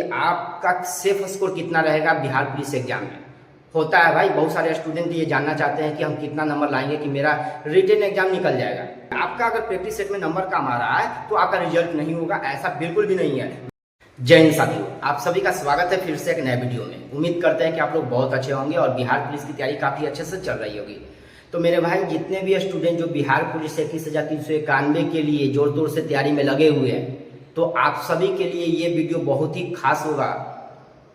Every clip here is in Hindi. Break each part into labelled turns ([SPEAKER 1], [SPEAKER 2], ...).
[SPEAKER 1] कि आपका सेफ स्कोर कितना रहेगा बिहार पुलिस एग्जाम में। होता है भाई, बहुत सारे स्टूडेंट ये जानना चाहते हैं कि हम कितना नंबर लाएंगे कि मेरा रिटन एग्जाम निकल जाएगा। आपका अगर प्रैक्टिस सेट में नंबर कम आ रहा है तो आपका रिजल्ट नहीं होगा, ऐसा बिल्कुल भी नहीं है। जय हिंद साथियों, आप सभी का स्वागत है फिर से एक नए वीडियो में। उम्मीद करते हैं कि आप लोग बहुत अच्छे होंगे और बिहार पुलिस की तैयारी काफ़ी अच्छे से चल रही होगी। तो मेरे भाई, जितने भी स्टूडेंट जो बिहार पुलिस 21,391 के लिए जोर तोड़ से तैयारी में लगे हुए हैं, तो आप सभी के लिए ये वीडियो बहुत ही खास होगा,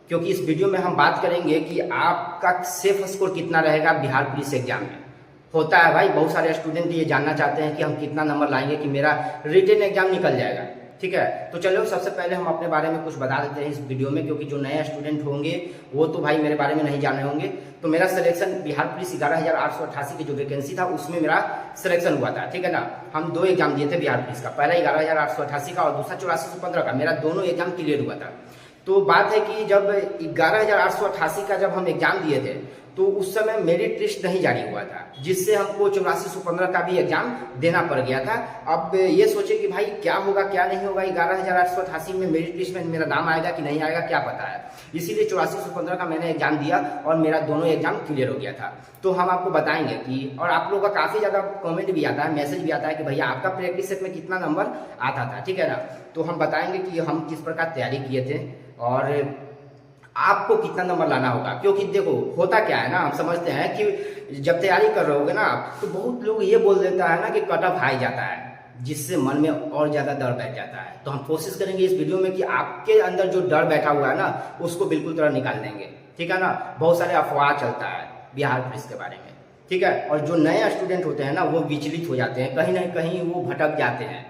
[SPEAKER 1] क्योंकि इस वीडियो में हम बात करेंगे कि आपका सेफ स्कोर कितना रहेगा बिहार पुलिस एग्जाम में। होता है भाई, बहुत सारे स्टूडेंट ये जानना चाहते हैं कि हम कितना नंबर लाएंगे कि मेरा रिटन एग्जाम निकल जाएगा। ठीक है, तो चलो सबसे पहले हम अपने बारे में कुछ बता देते हैं इस वीडियो में, क्योंकि जो नए स्टूडेंट होंगे वो तो भाई मेरे बारे में नहीं जाने होंगे। तो मेरा सिलेक्शन बिहार पुलिस 11,888 की जो वैकेंसी था उसमें मेरा सिलेक्शन हुआ था। ठीक है ना, हम 2 एग्जाम दिए थे बिहार पुलिस का, पहला 11,888 का और दूसरा 8415 का। मेरा दोनों एग्जाम क्लियर हुआ था। तो बात है कि जब 11,888 का जब हम एग्जाम दिए थे तो उस समय मेरिट लिस्ट नहीं जारी हुआ था, जिससे हमको 8415 का भी एग्जाम देना पड़ गया था। अब ये सोचे कि भाई क्या होगा क्या नहीं होगा, 11,888 में मेरिट लिस्ट में मेरा नाम आएगा कि नहीं आएगा, क्या पता है। इसीलिए 8415 का मैंने एग्जाम दिया और मेरा दोनों एग्जाम क्लियर हो गया था। तो हम आपको बताएंगे कि, और आप लोगों का काफ़ी ज़्यादा कमेंट भी आता है, मैसेज भी आता है कि भैया आपका प्रैक्टिस सेट में कितना नंबर आता था। ठीक है ना, तो हम बताएंगे कि हम किस प्रकार तैयारी किए थे और आपको कितना नंबर लाना होगा। क्योंकि देखो होता क्या है ना, हम समझते हैं कि जब तैयारी कर रहे होगे ना तो बहुत लोग ये बोल देता है ना कि कट ऑफ हाई जाता है, जिससे मन में और ज़्यादा डर बैठ जाता है। तो हम कोशिश करेंगे इस वीडियो में कि आपके अंदर जो डर बैठा हुआ है ना उसको बिल्कुल तरह निकाल देंगे। ठीक है ना, बहुत सारे अफवाह चलता है बिहार पुलिस के बारे में। ठीक है, और जो नए स्टूडेंट होते हैं ना वो विचलित हो जाते हैं, कहीं ना कहीं वो भटक जाते हैं।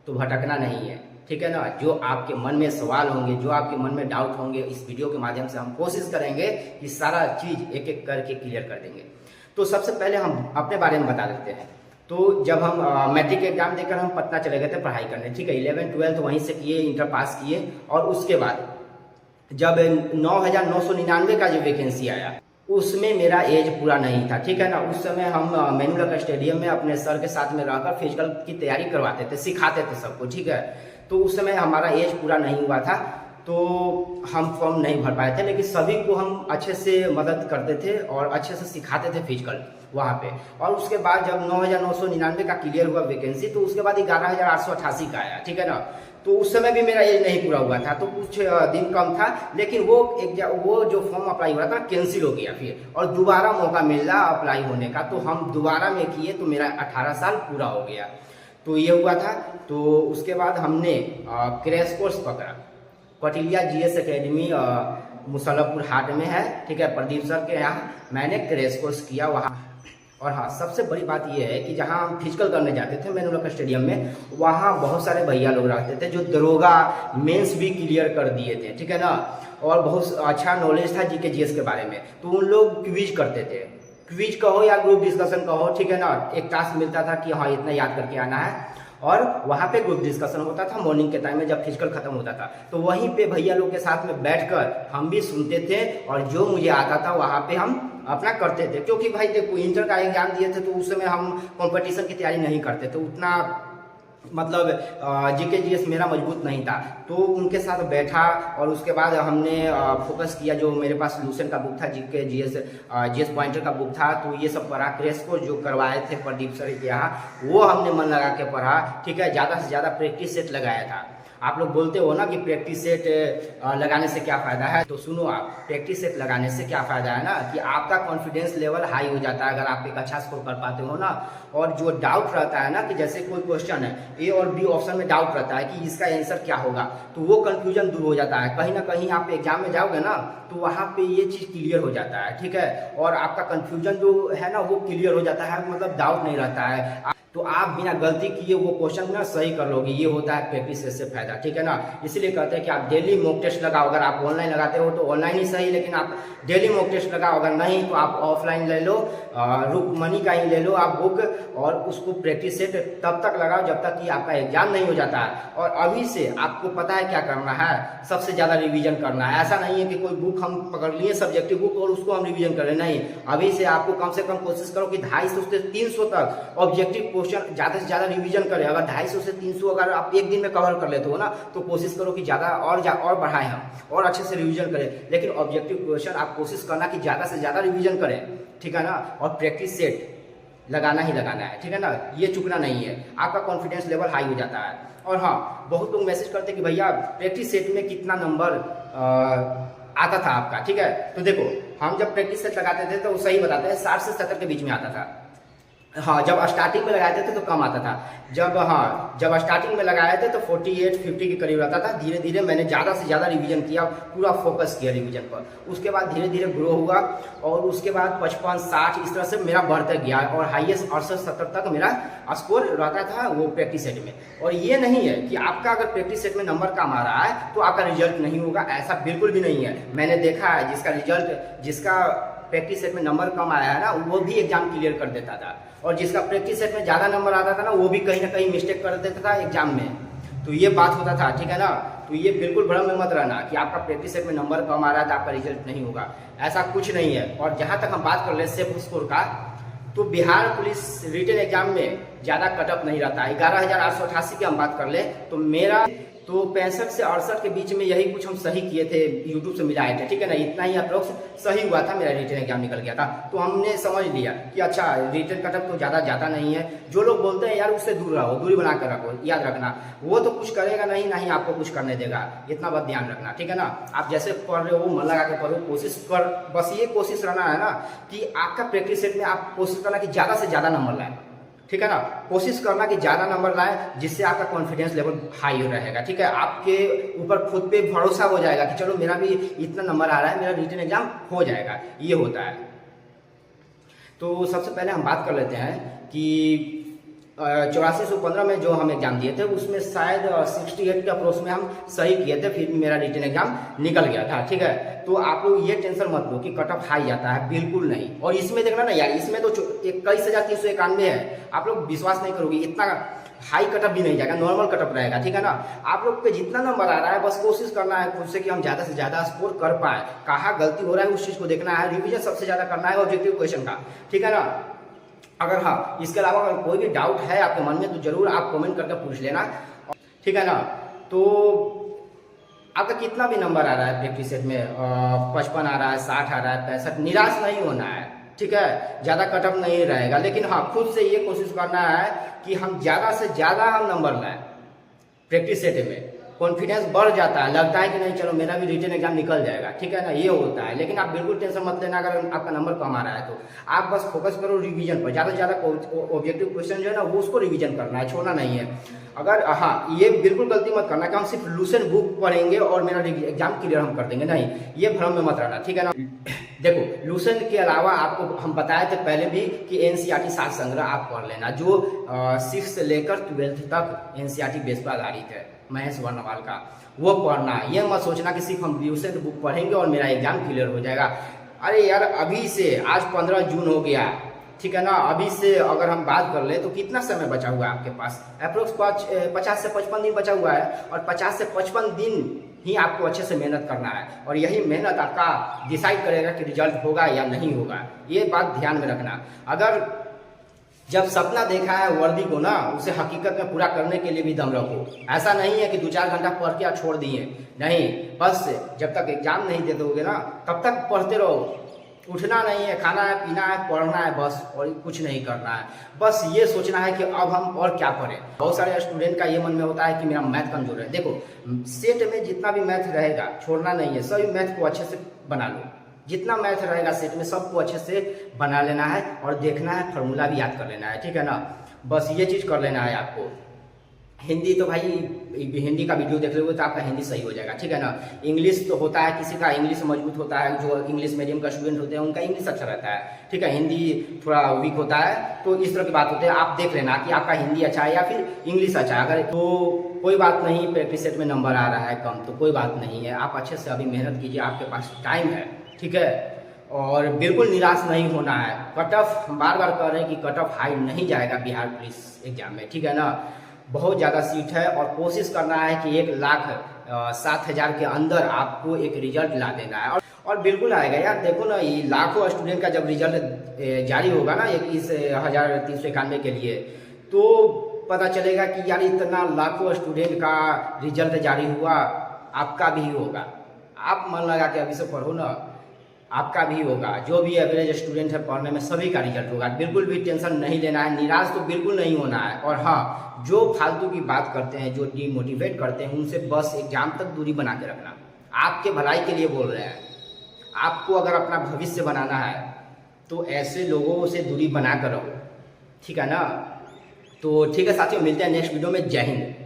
[SPEAKER 1] तो भटकना नहीं है। ठीक है ना, जो आपके मन में सवाल होंगे, जो आपके मन में डाउट होंगे, इस वीडियो के माध्यम से हम कोशिश करेंगे कि सारा चीज़ एक एक करके क्लियर कर देंगे। तो सबसे पहले हम अपने बारे में बता देते हैं। तो जब हम मैट्रिक एग्जाम देकर हम पटना चले गए थे पढ़ाई करने। ठीक है, 11th-12th वहीं से किए, इंटर पास किए। और उसके बाद जब 9,999 का जो वैकेंसी आया उसमें मेरा एज पूरा नहीं था। ठीक है ना, उस समय हम मेनुलक स्टेडियम में अपने सर के साथ में रहकर फिजिकल की तैयारी करवाते थे, सिखाते थे सबको। ठीक है, तो उस समय हमारा एज पूरा नहीं हुआ था तो हम फॉर्म नहीं भर पाए थे, लेकिन सभी को हम अच्छे से मदद करते थे और अच्छे से सिखाते थे फिजिकल वहाँ पे। और उसके बाद जब 9,999 का क्लियर हुआ वैकेंसी, तो उसके बाद 11,888 का आया। ठीक है ना, तो उस समय भी मेरा एज नहीं पूरा हुआ था, तो कुछ दिन कम था, लेकिन वो जो फॉर्म अप्लाई हुआ था कैंसिल हो गया फिर, और दोबारा मौका मिला अप्लाई होने का। तो हम दोबारा में किए तो मेरा 18 साल पूरा हो गया। तो ये हुआ था। तो उसके बाद हमने क्रैश कोर्स पकड़ा, कौटिल्या जीएस एकेडमी मुसल्लमपुर हाट में है। ठीक है, प्रदीप सर के यहाँ मैंने क्रैश कोर्स किया वहाँ। और हाँ, सबसे बड़ी बात यह है कि जहाँ हम फिजिकल करने जाते थे मेनुलक स्टेडियम में, वहाँ बहुत सारे भैया लोग रहते थे जो दरोगा मेंस भी क्लियर कर दिए थे। ठीक है ना, और बहुत अच्छा नॉलेज था जीके जीएस के बारे में। तो उन लोग क्विज करते थे, क्विज कहो या ग्रुप डिस्कशन कहो। ठीक है ना, एक टास्क मिलता था कि हाँ इतना याद करके आना है, और वहाँ पे ग्रुप डिस्कशन होता था मॉर्निंग के टाइम में जब फिजिकल खत्म होता था। तो वहीं पे भैया लोग के साथ में बैठकर हम भी सुनते थे, और जो मुझे आता था वहाँ पे हम अपना करते थे। क्योंकि भाई देखो, इंटर का एग्जाम दिए थे तो उस समय हम कंपटीशन की तैयारी नहीं करते थे उतना, मतलब जीके जीएस मेरा मजबूत नहीं था। तो उनके साथ बैठा और उसके बाद हमने फोकस किया। जो मेरे पास लूसेंट का बुक था, जीके जीएस पॉइंटर का बुक था, तो ये सब पढ़ा। क्रैश कोर्स जो करवाए थे प्रदीप सर के यहाँ, वो हमने मन लगा के पढ़ा। ठीक है, ज़्यादा से ज़्यादा प्रैक्टिस सेट लगाया था। आप लोग बोलते हो ना कि प्रैक्टिस सेट लगाने से क्या फ़ायदा है, तो सुनो आप, प्रैक्टिस सेट लगाने से क्या फ़ायदा है ना कि आपका कॉन्फिडेंस लेवल हाई हो जाता है अगर आप एक अच्छा स्कोर कर पाते हो ना। और जो डाउट रहता है ना कि जैसे कोई क्वेश्चन है, ए और बी ऑप्शन में डाउट रहता है कि इसका आंसर क्या होगा, तो वो कन्फ्यूजन दूर हो जाता है। कहीं ना कहीं आप एग्जाम में जाओगे ना तो वहाँ पे ये चीज़ क्लियर हो जाता है। ठीक है, और आपका कन्फ्यूजन जो है ना वो क्लियर हो जाता है, मतलब डाउट नहीं रहता है। तो आप बिना गलती किए वो क्वेश्चन ना सही कर लोगे। ये होता है प्रैक्टिस सेट से फायदा। ठीक है ना, इसीलिए कहते हैं कि आप डेली मॉक टेस्ट लगाओ। अगर आप ऑनलाइन लगाते हो तो ऑनलाइन ही सही, लेकिन आप डेली मॉक टेस्ट लगाओ। अगर नहीं तो आप ऑफलाइन ले लो, रुकमनी का ही ले लो आप बुक, और उसको प्रैक्टिस सेट तब तक लगाओ जब तक कि आपका एग्जाम नहीं हो जाता है। और अभी से आपको पता है क्या करना है, सबसे ज़्यादा रिवीजन करना है। ऐसा नहीं है कि कोई बुक हम पकड़ लिए सब्जेक्टिव बुक और उसको हम रिवीजन करें, नहीं। अभी से आपको कम से कम कोशिश करो कि 250 से 300 तक ऑब्जेक्टिव क्वेश्चन ज़्यादा से ज़्यादा रिवीजन करें। अगर 250 से 300 अगर आप एक दिन में कवर कर लेते हो ना, तो कोशिश करो कि ज़्यादा और बढ़ाएं हम और अच्छे से रिवीजन करें। लेकिन ऑब्जेक्टिव क्वेश्चन आप कोशिश करना कि ज़्यादा से ज़्यादा रिवीजन करें, ठीक है ना। और प्रैक्टिस सेट लगाना ही लगाना है, ठीक है ना, ये चुकना नहीं है, आपका कॉन्फिडेंस लेवल हाई हो जाता है। और हाँ, बहुत लोग मैसेज करते हैं कि भैया प्रैक्टिस सेट में कितना नंबर आता था आपका, ठीक है। तो देखो, हम जब प्रैक्टिस सेट लगाते थे तो वो सही बताते हैं 60 से 70 के बीच में आता था। हाँ, जब स्टार्टिंग में लगाए थे तो कम आता था। जब स्टार्टिंग में लगाए थे तो 48-50 के करीब रहता था। धीरे धीरे मैंने ज़्यादा से ज़्यादा रिवीजन किया, पूरा फोकस किया रिवीजन पर। उसके बाद धीरे धीरे ग्रो हुआ और उसके बाद 55-60 इस तरह से मेरा बढ़ता गया और हाईएस्ट 68-70 तक मेरा स्कोर रहता था वो प्रैक्टिस सेट में। और ये नहीं है कि आपका अगर प्रैक्टिस सेट में नंबर कम आ रहा है तो आपका रिजल्ट नहीं होगा, ऐसा बिल्कुल भी नहीं है। मैंने देखा है जिसका प्रैक्टिस सेट में नंबर कम आया है ना, वो भी एग्जाम क्लियर कर देता था। और जिसका प्रैक्टिस सेट में ज़्यादा नंबर आता था ना, वो भी कहीं ना कहीं मिस्टेक कर देता था एग्जाम में। तो ये बात होता था, ठीक है ना। तो ये बिल्कुल भ्रम में मत रहना कि आपका प्रैक्टिस सेट में नंबर कम आ रहा है तो आपका रिजल्ट नहीं होगा, ऐसा कुछ नहीं है। और जहाँ तक हम बात कर ले सेफ स्कोर का, तो बिहार पुलिस रिटन एग्जाम में ज़्यादा कटअप नहीं रहता है। 11,888 की हम बात कर ले तो मेरा तो 65 से 68 के बीच में यही कुछ हम सही किए थे, यूट्यूब से मिलाए थे, ठीक है ना। इतना ही अप्रोक्स सही हुआ था, मेरा रिटन एग्जाम निकल गया था। तो हमने समझ लिया कि अच्छा रिटन कटअप तो ज़्यादा जाता नहीं है। जो लोग बोलते हैं यार उससे दूर रहो, दूरी बना कर रखो, याद रखना वो तो कुछ करेगा नहीं, ना ही आपको कुछ करने देगा, इतना बात ध्यान रखना, ठीक है ना। आप जैसे पढ़ रहे हो मन लगा के पढ़ो, कोशिश कर, बस ये कोशिश रहना है ना कि आपका प्रैक्टिस सेट में आप कोशिश करना कि ज़्यादा से ज़्यादा नंबर लाए, ठीक है ना। कोशिश करना कि ज़्यादा नंबर लाए, जिससे आपका कॉन्फिडेंस लेवल हाई रहेगा, ठीक है। आपके ऊपर खुद पे भरोसा हो जाएगा कि चलो मेरा भी इतना नंबर आ रहा है, मेरा रिटन एग्जाम हो जाएगा, ये होता है। तो सबसे पहले हम बात कर लेते हैं कि 8415 में जो हम एग्जाम दिए थे उसमें शायद 68 के अप्रोच में हम सही किए थे, फिर मेरा रिटन एग्जाम निकल गया था, ठीक है। तो आप लोग ये टेंशन मत लो कि कटअप हाई जाता है, बिल्कुल नहीं। और इसमें देखना ना यार, इसमें तो 21,391 है, आप लोग विश्वास नहीं करोगे, इतना हाई कटअप भी नहीं जाएगा, नॉर्मल कटअप रहेगा, ठीक है ना। आप लोग पे जितना नंबर आ रहा है बस कोशिश करना है खुद से कि हम ज़्यादा से ज़्यादा स्कोर कर पाए। कहाँ गलती हो रहा है उस चीज़ को देखना है, रिविजन सबसे ज़्यादा करना है ऑब्जेक्टिव क्वेश्चन का, ठीक है ना। अगर हाँ, इसके अलावा अगर कोई भी डाउट है आपके मन में तो जरूर आप कमेंट करके पूछ लेना, ठीक है ना। तो आपका कितना भी नंबर आ रहा है प्रैक्टिस सेट में, 55 आ रहा है, 60 आ रहा है, 65, निराश नहीं होना है, ठीक है। ज़्यादा कटअप नहीं रहेगा, लेकिन हाँ खुद से ये कोशिश करना है कि हम ज़्यादा से ज़्यादा हम नंबर लाएं प्रैक्टिस सेट में। कॉन्फिडेंस बढ़ जाता है, लगता है कि नहीं चलो मेरा भी रिटन एग्जाम निकल जाएगा, ठीक है ना, ये होता है। लेकिन आप बिल्कुल टेंशन मत लेना अगर आपका नंबर कम आ रहा है तो। आप बस फोकस करो रिवीजन पर, ज़्यादा से ज़्यादा ऑब्जेक्टिव क्वेश्चन जो है ना वो उसको रिवीजन करना है, छोड़ना नहीं है। अगर हाँ, ये बिल्कुल गलती मत करना कि हम सिर्फ लूसेंट बुक पढ़ेंगे और मेरा एग्जाम क्लियर हम कर देंगे, नहीं, ये भ्रम में मत रहना, ठीक है ना। देखो, लूसेंट के अलावा आपको हम बताए थे पहले भी कि एनसीईआरटी सात संग्रह आप पढ़ लेना, जो 6 से लेकर 12th तक एनसीईआरटी बेस पर आधारित है, महेश वर्णवाल का, वो पढ़ना। ये मत सोचना कि सिर्फ हम लूसेंट बुक पढ़ेंगे और मेरा एग्जाम क्लियर हो जाएगा। अरे यार, अभी से आज 15 जून हो गया, ठीक है ना। अभी से अगर हम बात कर ले तो कितना समय बचा हुआ है आपके पास, अप्रोक्स 50 से 55 दिन बचा हुआ है। और 50 से 55 दिन ही आपको अच्छे से मेहनत करना है, और यही मेहनत आपका डिसाइड करेगा कि रिजल्ट होगा या नहीं होगा, ये बात ध्यान में रखना। अगर जब सपना देखा है वर्दी को ना, उसे हकीकत में पूरा करने के लिए भी दम रखो। ऐसा नहीं है कि 2-4 घंटा पढ़ के आप छोड़ दिए, नहीं, बस जब तक एग्जाम नहीं दे दोगे ना तब तक पढ़ते रहो। उठना नहीं है, खाना है, पीना है, पढ़ना है बस, और कुछ नहीं करना है। बस ये सोचना है कि अब हम और क्या पढ़ें। बहुत सारे स्टूडेंट का ये मन में होता है कि मेरा मैथ कमजोर है। देखो, सेट में जितना भी मैथ रहेगा छोड़ना नहीं है, सभी मैथ को अच्छे से बना लो। जितना मैथ रहेगा सेट में सबको अच्छे से बना लेना है और देखना है, फार्मूला भी याद कर लेना है, ठीक है ना। बस ये चीज़ कर लेना है आपको। हिंदी तो भाई हिंदी का वीडियो देख लोगे तो आपका हिंदी सही हो जाएगा, ठीक है ना। इंग्लिश तो होता है, किसी का इंग्लिश मजबूत होता है, जो इंग्लिश मीडियम का स्टूडेंट होते हैं उनका इंग्लिश अच्छा रहता है, ठीक है। हिंदी थोड़ा वीक होता है, तो इस तरह की बात होती है। आप देख लेना कि आपका हिंदी अच्छा है या फिर इंग्लिश अच्छा है। अगर तो कोई बात नहीं, प्रैक्टिस सेट में नंबर आ रहा है कम तो कोई बात नहीं है, आप अच्छे से अभी मेहनत कीजिए, आपके पास टाइम है, ठीक है। और बिल्कुल निराश नहीं होना है। कटअफ हम बार बार कह रहे हैं कि कटअफ हाई नहीं जाएगा बिहार पुलिस एग्जाम में, ठीक है ना। बहुत ज़्यादा सीट है और कोशिश करना है कि 1,07,000 के अंदर आपको एक रिजल्ट ला देना है, और बिल्कुल आएगा यार। देखो ना, ये लाखों स्टूडेंट का जब रिजल्ट जारी होगा ना 21,391 के लिए, तो पता चलेगा कि यार इतना लाखों स्टूडेंट का रिजल्ट जारी हुआ, आपका भी होगा। आप मन लगा के अभी से पढ़ो ना, आपका भी होगा। जो भी एवरेज स्टूडेंट है पढ़ने में, सभी का रिजल्ट होगा। बिल्कुल भी टेंशन नहीं लेना है, निराश तो बिल्कुल नहीं होना है। और हाँ, जो फालतू की बात करते हैं, जो डीमोटिवेट करते हैं, उनसे बस एग्जाम तक दूरी बना के रखना। आपके भलाई के लिए बोल रहे हैं। आपको अगर अपना भविष्य बनाना है तो ऐसे लोगों से दूरी बना कर रहो, ठीक है ना। तो ठीक है साथियों, मिलते हैं नेक्स्ट वीडियो में। जय हिंद।